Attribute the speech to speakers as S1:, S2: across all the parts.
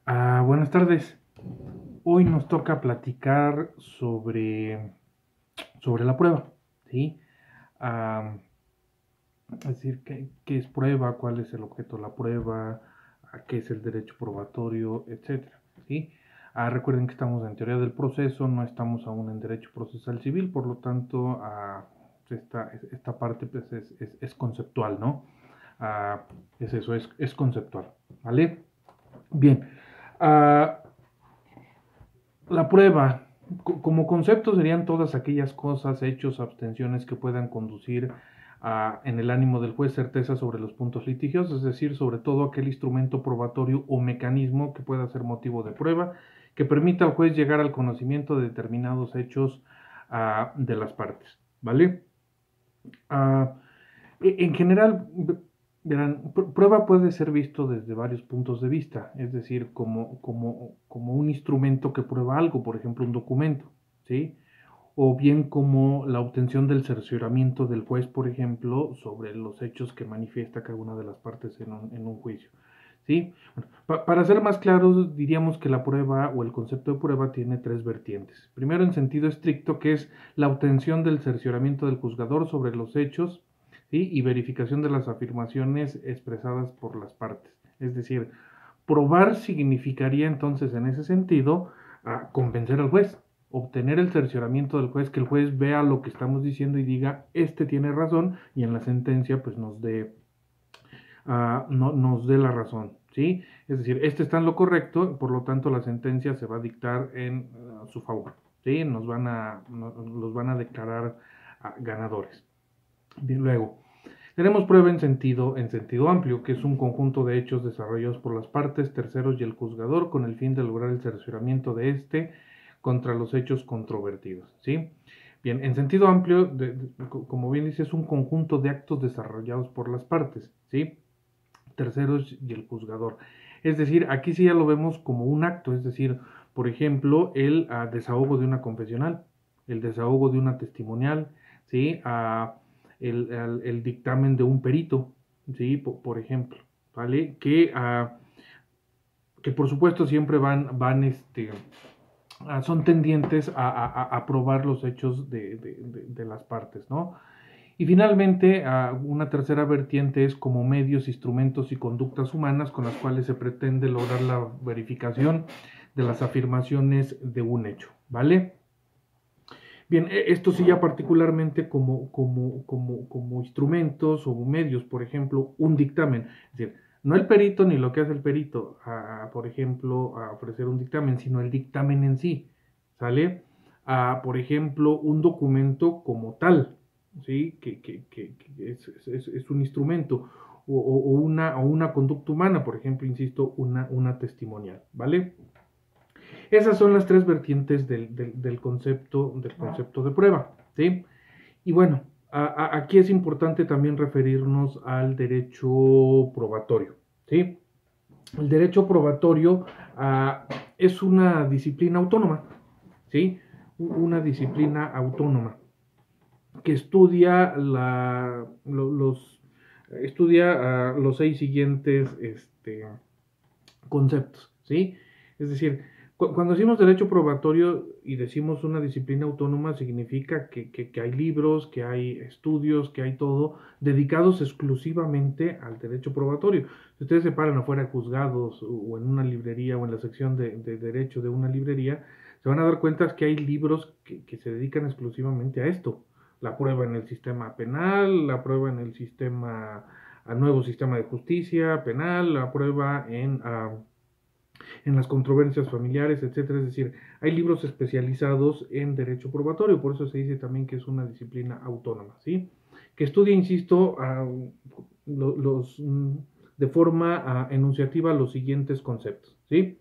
S1: Buenas tardes. Hoy nos toca platicar sobre la prueba, ¿sí? Ah, es decir, qué es prueba, cuál es el objeto de la prueba, qué es el derecho probatorio, etcétera, ¿sí? Recuerden que estamos en teoría del proceso, no estamos aún en derecho procesal civil, por lo tanto, esta parte pues, es conceptual, ¿no? Ah, es eso, es conceptual, ¿vale? Bien. Ah, La prueba, como concepto, serían todas aquellas cosas, hechos, abstenciones que puedan conducir en el ánimo del juez certeza sobre los puntos litigiosos, es decir, sobre todo aquel instrumento probatorio o mecanismo que pueda ser motivo de prueba, que permita al juez llegar al conocimiento de determinados hechos de las partes, ¿vale? Ah, en general, verán, prueba puede ser visto desde varios puntos de vista, es decir, como un instrumento que prueba algo, por ejemplo, un documento, ¿sí? O bien como la obtención del cercioramiento del juez, por ejemplo, sobre los hechos que manifiesta cada una de las partes en un juicio, ¿sí? Bueno, para ser más claros, diríamos que la prueba o el concepto de prueba tiene tres vertientes. Primero, en sentido estricto, que es la obtención del cercioramiento del juzgador sobre los hechos, ¿sí? Y verificación de las afirmaciones expresadas por las partes. Es decir, probar significaría entonces en ese sentido convencer al juez, obtener el cercioramiento del juez, que el juez vea lo que estamos diciendo y diga, este tiene razón, y en la sentencia pues nos dé la razón, ¿sí? Es decir, este está en lo correcto, por lo tanto la sentencia se va a dictar en su favor, ¿sí? Los van a declarar ganadores. Bien, luego, tenemos prueba en sentido amplio, que es un conjunto de hechos desarrollados por las partes, terceros y el juzgador con el fin de lograr el cercioramiento de éste contra los hechos controvertidos, ¿sí? Bien, en sentido amplio, como bien dice, es un conjunto de actos desarrollados por las partes, ¿sí? Terceros y el juzgador. Es decir, aquí sí ya lo vemos como un acto, es decir, por ejemplo, el desahogo de una confesional, el desahogo de una testimonial, ¿sí? El dictamen de un perito, ¿sí? Por ejemplo, ¿vale? Que por supuesto siempre son tendientes a probar los hechos de las partes, ¿no? Y finalmente, una tercera vertiente es como medios, instrumentos y conductas humanas con las cuales se pretende lograr la verificación de las afirmaciones de un hecho, ¿vale? Bien, esto sí ya particularmente como instrumentos o medios, por ejemplo, un dictamen, es decir, no el perito ni lo que hace el perito, por ejemplo, a ofrecer un dictamen, sino el dictamen en sí, ¿sale? Por ejemplo, un documento como tal, ¿sí? Que es un instrumento, o una conducta humana, por ejemplo, insisto, una testimonial, ¿vale? Esas son las tres vertientes del concepto de prueba, ¿sí? Y bueno, aquí es importante también referirnos al derecho probatorio, ¿sí? El derecho probatorio es una disciplina autónoma, ¿sí? Una disciplina autónoma que estudia los seis siguientes conceptos, ¿sí? Es decir, cuando decimos derecho probatorio y decimos una disciplina autónoma, significa que hay libros, que hay estudios, que hay todo dedicados exclusivamente al derecho probatorio. Si ustedes se paran afuera de juzgados o en una librería o en la sección de derecho de una librería, se van a dar cuenta que hay libros que se dedican exclusivamente a esto. La prueba en el sistema penal, la prueba en el al nuevo sistema de justicia penal, la prueba en las controversias familiares, etcétera. Es decir, hay libros especializados en derecho probatorio, por eso se dice también que es una disciplina autónoma, ¿sí? Que estudia, insisto, de forma enunciativa los siguientes conceptos, ¿sí?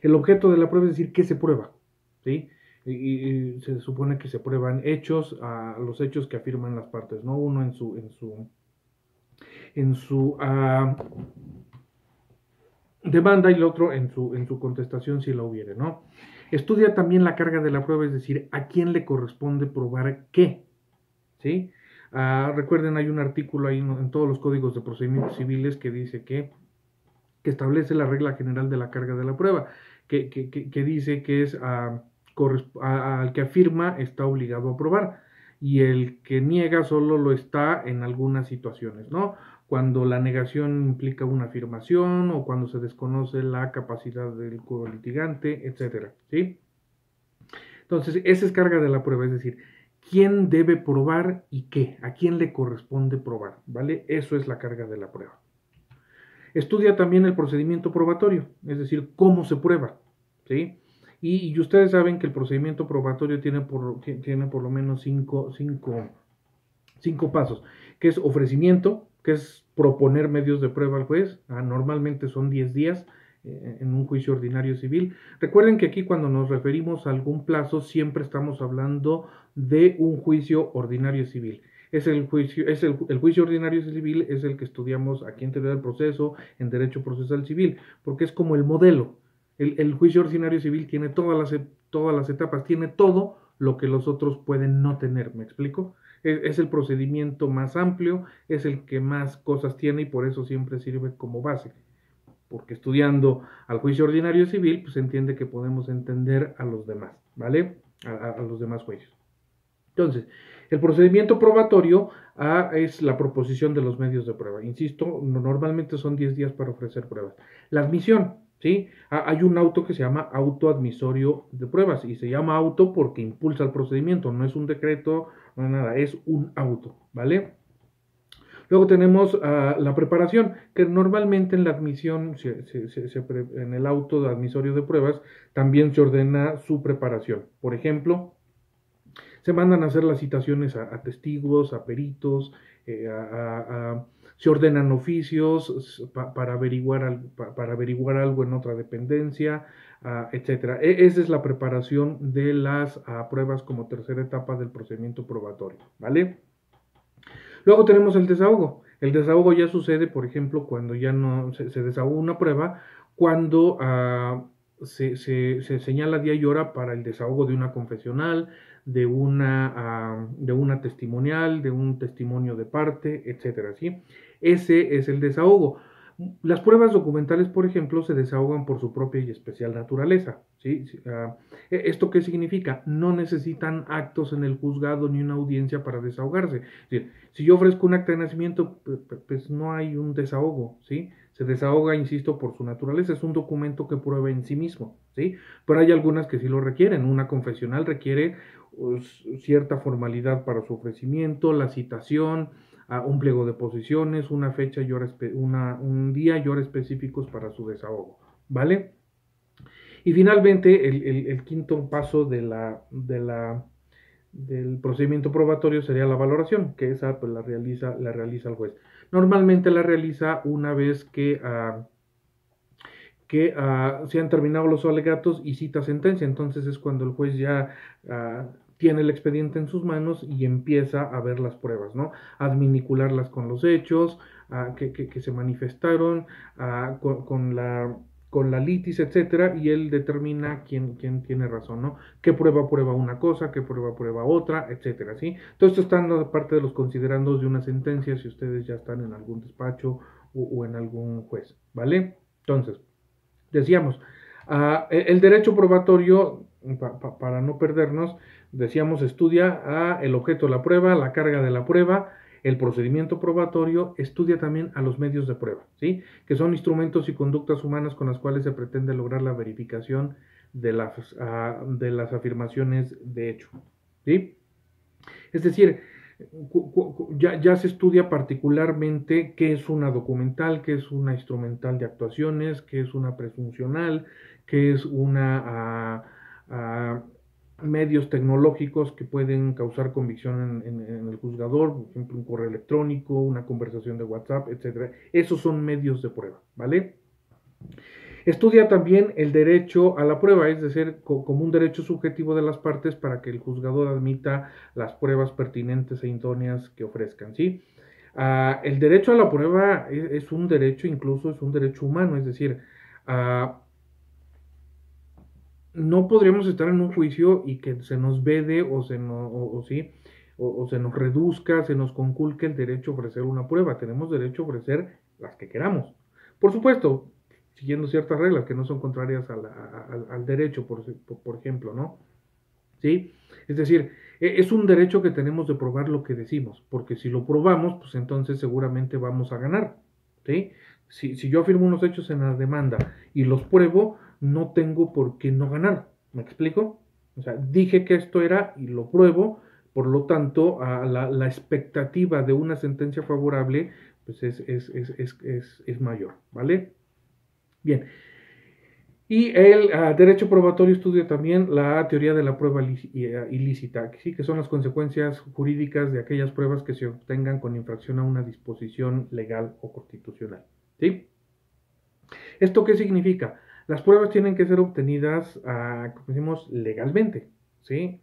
S1: El objeto de la prueba es decir, ¿qué se prueba? ¿Sí? Y se supone que se prueban hechos, los hechos que afirman las partes, ¿no? Uno en su demanda y el otro en su contestación si la hubiere, ¿no? Estudia también la carga de la prueba, es decir, a quién le corresponde probar qué, ¿sí? Recuerden, hay un artículo ahí en todos los códigos de procedimientos civiles que dice que que establece la regla general de la carga de la prueba, que dice que es al que afirma está obligado a probar y el que niega solo lo está en algunas situaciones, ¿no? Cuando la negación implica una afirmación o cuando se desconoce la capacidad del litigante, etcétera, ¿sí? Entonces, esa es carga de la prueba, es decir, quién debe probar y qué, a quién le corresponde probar, ¿vale? Eso es la carga de la prueba. Estudia también el procedimiento probatorio, es decir, cómo se prueba, ¿sí? Y ustedes saben que el procedimiento probatorio tiene por lo menos cinco pasos, que es ofrecimiento, que es proponer medios de prueba al juez, normalmente son 10 días en un juicio ordinario civil. Recuerden que aquí cuando nos referimos a algún plazo siempre estamos hablando de un juicio ordinario civil. El juicio ordinario civil es el que estudiamos aquí en teoría del proceso, en derecho procesal civil, porque es como el modelo. El juicio ordinario civil tiene todas las etapas, tiene todo lo que los otros pueden no tener, ¿me explico? Es el procedimiento más amplio, es el que más cosas tiene y por eso siempre sirve como base. Porque estudiando al juicio ordinario civil, pues se entiende que podemos entender a los demás, ¿vale? A los demás juicios. Entonces, el procedimiento probatorio es la proposición de los medios de prueba. Insisto, normalmente son 10 días para ofrecer pruebas. La admisión, ¿sí? Hay un auto que se llama auto admisorio de pruebas y se llama auto porque impulsa el procedimiento, no es un decreto, no es nada, es un auto, ¿vale? Luego tenemos la preparación, que normalmente en la admisión, en el auto admisorio de pruebas, también se ordena su preparación. Por ejemplo, se mandan a hacer las citaciones a testigos, a peritos, se ordenan oficios para averiguar algo en otra dependencia, etcétera. Esa es la preparación de las pruebas como tercera etapa del procedimiento probatorio, ¿vale? Luego tenemos el desahogo. El desahogo ya sucede, por ejemplo, cuando ya no se desahoga una prueba, cuando se señala día y hora para el desahogo de una confesional, de una testimonial, de un testimonio de parte, etcétera, ¿sí? Ese es el desahogo. Las pruebas documentales, por ejemplo, se desahogan por su propia y especial naturaleza, ¿sí? ¿Esto qué significa? No necesitan actos en el juzgado ni una audiencia para desahogarse. Es decir, si yo ofrezco un acta de nacimiento, pues no hay un desahogo, ¿sí? Se desahoga, insisto, por su naturaleza, es un documento que prueba en sí mismo, ¿sí? Pero hay algunas que sí lo requieren. Una confesional requiere cierta formalidad para su ofrecimiento, la citación, un pliego de posiciones, una fecha y hora, un día y hora específicos para su desahogo, ¿vale? Y finalmente, el quinto paso del procedimiento probatorio sería la valoración, que esa pues, la realiza el juez. Normalmente la realiza una vez que se han terminado los alegatos y cita sentencia. Entonces es cuando el juez ya tiene el expediente en sus manos y empieza a ver las pruebas, ¿no? A adminicularlas con los hechos que se manifestaron, con la litis, etcétera, y él determina quién tiene razón, ¿no? Qué prueba una cosa, qué prueba otra, etcétera, ¿sí? Todo esto está en parte de los considerandos de una sentencia, si ustedes ya están en algún despacho o en algún juez, ¿vale? Entonces, decíamos, el derecho probatorio, para no perdernos, decíamos, estudia el objeto de la prueba, la carga de la prueba, el procedimiento probatorio, estudia también a los medios de prueba, ¿sí? Que son instrumentos y conductas humanas con las cuales se pretende lograr la verificación de las afirmaciones de hecho, ¿sí? Es decir, ya se estudia particularmente qué es una documental, qué es una instrumental de actuaciones, qué es una presuncional, qué es una medios tecnológicos que pueden causar convicción en el juzgador, por ejemplo, un correo electrónico, una conversación de WhatsApp, etcétera. Esos son medios de prueba, ¿vale? Estudia también el derecho a la prueba, es decir, como un derecho subjetivo de las partes para que el juzgador admita las pruebas pertinentes e idóneas que ofrezcan, ¿sí? El derecho a la prueba es un derecho, incluso es un derecho humano, es decir, no podríamos estar en un juicio y que se nos vede o se nos reduzca, se nos conculque el derecho a ofrecer una prueba. Tenemos derecho a ofrecer las que queramos. Por supuesto, siguiendo ciertas reglas que no son contrarias al derecho, por ejemplo, ¿no? ¿Sí? Es decir, es un derecho que tenemos de probar lo que decimos, porque si lo probamos, pues entonces seguramente vamos a ganar, ¿sí? Si yo afirmo unos hechos en la demanda y los pruebo, no tengo por qué no ganar, ¿me explico? O sea, dije que esto era y lo pruebo, por lo tanto, la expectativa de una sentencia favorable pues es mayor, ¿vale? Bien, y el derecho probatorio estudia también la teoría de la prueba ilícita, ¿sí? Que son las consecuencias jurídicas de aquellas pruebas que se obtengan con infracción a una disposición legal o constitucional. ¿Sí? ¿Esto qué significa? Las pruebas tienen que ser obtenidas, como decimos, legalmente. ¿Sí?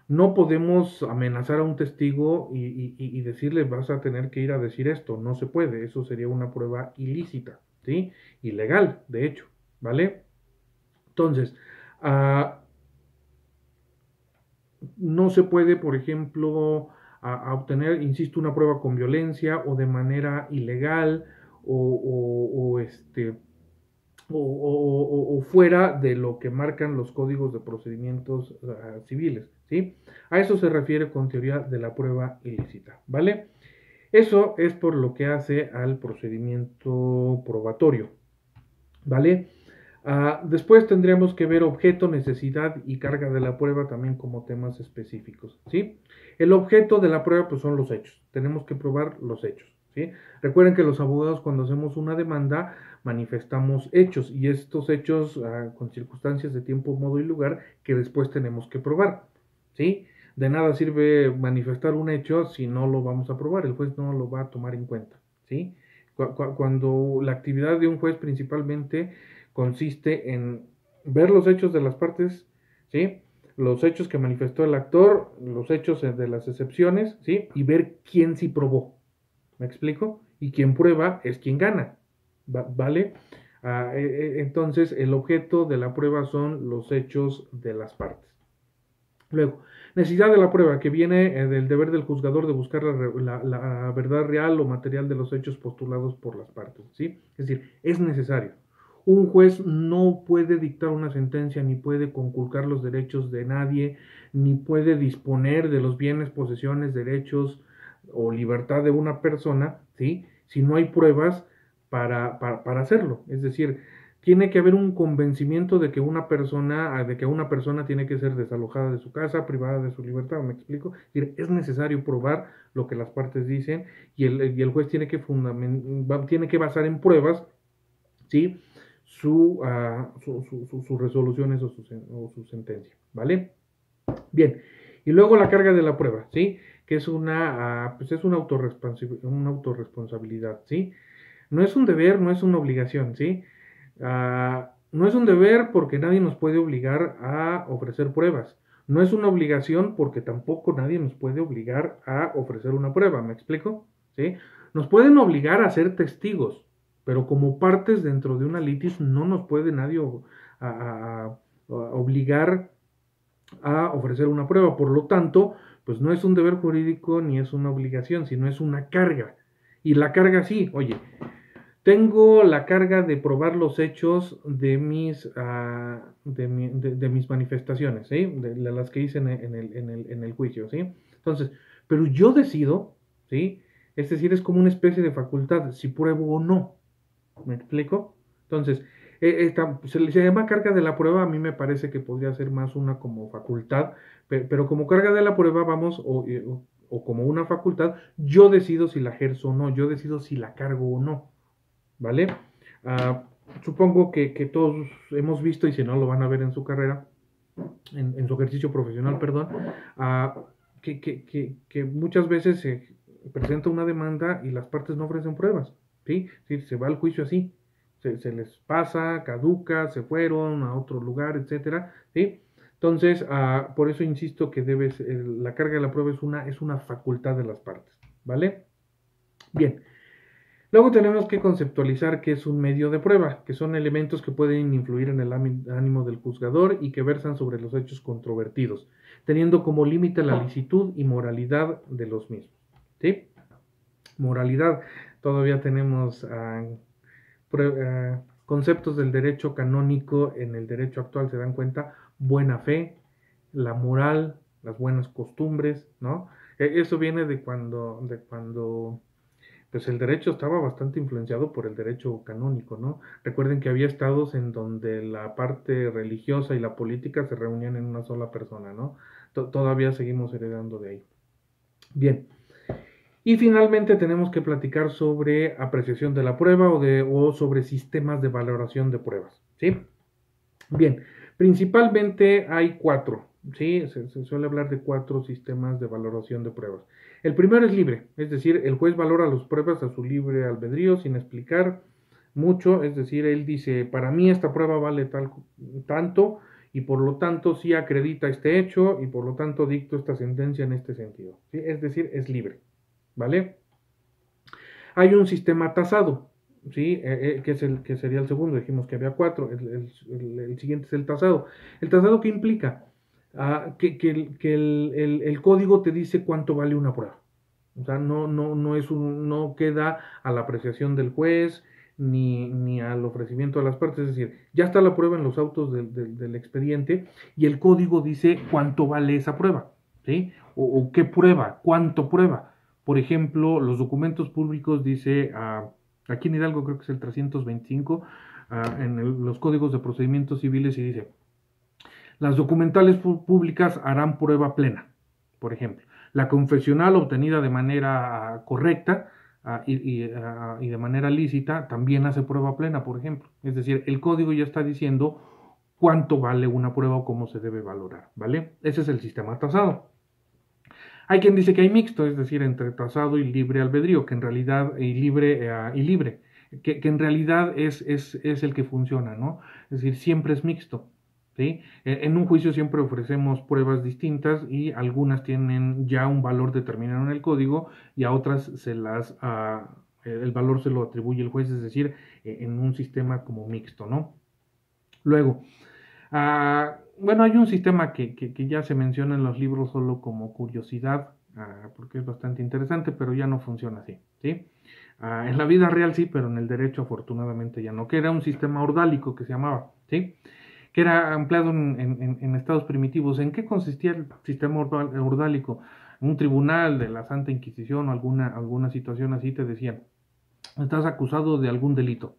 S1: No podemos amenazar a un testigo y decirle vas a tener que ir a decir esto. No se puede. Eso sería una prueba ilícita. ¿Sí? Ilegal, de hecho. ¿Vale? Entonces, no se puede, por ejemplo, obtener, insisto, una prueba con violencia o de manera ilegal o fuera de lo que marcan los códigos de procedimientos civiles, ¿sí? A eso se refiere con teoría de la prueba ilícita, ¿vale? Eso es por lo que hace al procedimiento probatorio, ¿vale? Después tendríamos que ver objeto, necesidad y carga de la prueba también como temas específicos, ¿sí? El objeto de la prueba pues son los hechos, tenemos que probar los hechos, ¿sí? Recuerden que los abogados cuando hacemos una demanda manifestamos hechos y estos hechos con circunstancias de tiempo, modo y lugar que después tenemos que probar, ¿sí? De nada sirve manifestar un hecho si no lo vamos a probar, el juez no lo va a tomar en cuenta, ¿sí? Cuando la actividad de un juez principalmente consiste en ver los hechos de las partes, ¿sí? Los hechos que manifestó el actor, los hechos de las excepciones, ¿sí? Y ver quién sí probó. ¿Me explico? Y quien prueba es quien gana. ¿Vale? Entonces, el objeto de la prueba son los hechos de las partes. Luego, necesidad de la prueba, que viene del deber del juzgador de buscar la verdad real o material de los hechos postulados por las partes, ¿sí? Es decir, es necesario. Un juez no puede dictar una sentencia, ni puede conculcar los derechos de nadie, ni puede disponer de los bienes, posesiones, derechos o libertad de una persona, ¿sí? Si no hay pruebas para hacerlo. Es decir, tiene que haber un convencimiento de que una persona tiene que ser desalojada de su casa, privada de su libertad, ¿me explico? Es decir, es necesario probar lo que las partes dicen y el juez tiene que basar en pruebas, ¿sí? Sus resoluciones o su sentencia, ¿vale? Bien, y luego la carga de la prueba, ¿sí? Que es pues es una autorresponsabilidad, ¿sí? No es un deber, no es una obligación, ¿sí? No es un deber porque nadie nos puede obligar a ofrecer pruebas. No es una obligación porque tampoco nadie nos puede obligar a ofrecer una prueba, ¿me explico? ¿Sí? Nos pueden obligar a ser testigos, pero como partes dentro de una litis no nos puede nadie obligar a ofrecer una prueba. Por lo tanto, pues no es un deber jurídico ni es una obligación, sino es una carga. Y la carga sí, oye, tengo la carga de probar los hechos de mis manifestaciones, ¿sí? De las que hice en el juicio, ¿sí? Entonces, pero yo decido, ¿sí? Es decir, es como una especie de facultad, si pruebo o no. ¿Me explico? Entonces, se llama carga de la prueba, a mí me parece que podría ser más una como facultad, pero como carga de la prueba, vamos, o como una facultad, yo decido si la ejerzo o no, yo decido si la cargo o no. ¿Vale? Uh, Supongo que todos hemos visto, y si no lo van a ver en su carrera, en su ejercicio profesional, perdón, que muchas veces se presenta una demanda y las partes no ofrecen pruebas, ¿sí? Sí, se va al juicio así, se les pasa, caduca, se fueron a otro lugar, etcétera, ¿sí? Entonces, por eso insisto que la carga de la prueba es una facultad de las partes, ¿vale? Bien. Luego tenemos que conceptualizar qué es un medio de prueba, que son elementos que pueden influir en el ánimo del juzgador y que versan sobre los hechos controvertidos, teniendo como límite la licitud y moralidad de los mismos. ¿Sí? Moralidad, todavía tenemos conceptos del derecho canónico en el derecho actual se dan cuenta: buena fe, la moral, las buenas costumbres, ¿no? Eso viene de cuando pues el derecho estaba bastante influenciado por el derecho canónico, ¿no? Recuerden que había estados en donde la parte religiosa y la política se reunían en una sola persona, ¿no? Todavía seguimos heredando de ahí. Bien. Y finalmente tenemos que platicar sobre apreciación de la prueba o sobre sistemas de valoración de pruebas, ¿sí? Bien, principalmente hay cuatro, ¿sí? Se suele hablar de cuatro sistemas de valoración de pruebas. El primero es libre, es decir, el juez valora las pruebas a su libre albedrío sin explicar mucho, es decir, él dice: para mí esta prueba vale tanto y por lo tanto sí acredita este hecho y por lo tanto dicto esta sentencia en este sentido, ¿sí? Es decir, es libre, ¿vale? Hay un sistema tasado, ¿sí? Que es que sería el segundo. Dijimos que había cuatro. El siguiente es el tasado. ¿El tasado qué implica? Que el código te dice cuánto vale una prueba. O sea, no queda a la apreciación del juez ni al ofrecimiento de las partes. Es decir, ya está la prueba en los autos del expediente y el código dice cuánto vale esa prueba, ¿sí? O qué prueba, cuánto prueba. Por ejemplo, los documentos públicos dice, aquí en Hidalgo creo que es el 325, los códigos de procedimientos civiles, y dice: las documentales públicas harán prueba plena, por ejemplo. La confesional obtenida de manera correcta y de manera lícita también hace prueba plena, por ejemplo. Es decir, el código ya está diciendo cuánto vale una prueba o cómo se debe valorar, ¿vale? Ese es el sistema tasado. Hay quien dice que hay mixto, es decir, entre tasado y libre albedrío, que en realidad, libre, que en realidad es el que funciona, ¿no? Es decir, siempre es mixto, ¿sí? En un juicio siempre ofrecemos pruebas distintas y algunas tienen ya un valor determinado en el código y a otras el valor se lo atribuye el juez, es decir, en un sistema como mixto, ¿no? Luego, bueno, hay un sistema que ya se menciona en los libros solo como curiosidad, porque es bastante interesante, pero ya no funciona así, ¿sí? En la vida real sí, pero en el derecho afortunadamente ya no, que era un sistema ordálico que se llamaba, ¿sí? Que era empleado en estados primitivos. ¿En qué consistía el sistema ordálico? Un tribunal de la Santa Inquisición o alguna situación así te decían: estás acusado de algún delito.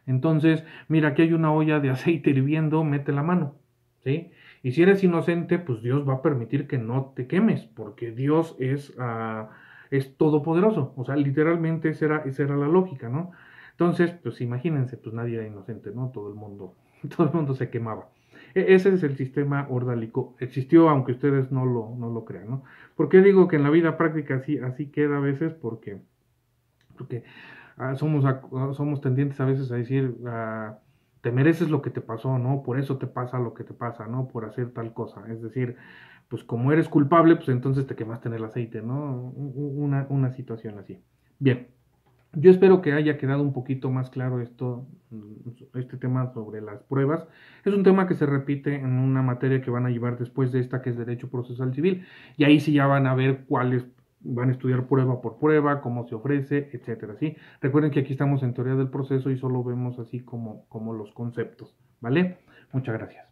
S1: Entonces, mira, aquí hay una olla de aceite hirviendo, mete la mano, ¿sí? Y si eres inocente, pues Dios va a permitir que no te quemes, porque Dios es todopoderoso. O sea, literalmente esa era la lógica, ¿no? Entonces, pues imagínense, pues nadie era inocente, ¿no? Todo el mundo se quemaba. Ese es el sistema ordálico. Existió, aunque ustedes no lo crean, ¿no? ¿Por qué digo que en la vida práctica así queda a veces? Porque somos tendientes a veces a decir: te mereces lo que te pasó, ¿no? Por eso te pasa lo que te pasa, ¿no? Por hacer tal cosa. Es decir, pues como eres culpable, pues entonces te quemaste en el aceite, ¿no? Una situación así. Bien, yo espero que haya quedado un poquito más claro este tema sobre las pruebas. Es un tema que se repite en una materia que van a llevar después de esta, que es Derecho Procesal Civil, y ahí sí ya van a ver cuáles van a estudiar prueba por prueba, cómo se ofrece, etcétera, ¿sí? Recuerden que aquí estamos en teoría del proceso y solo vemos así como los conceptos, ¿vale? Muchas gracias.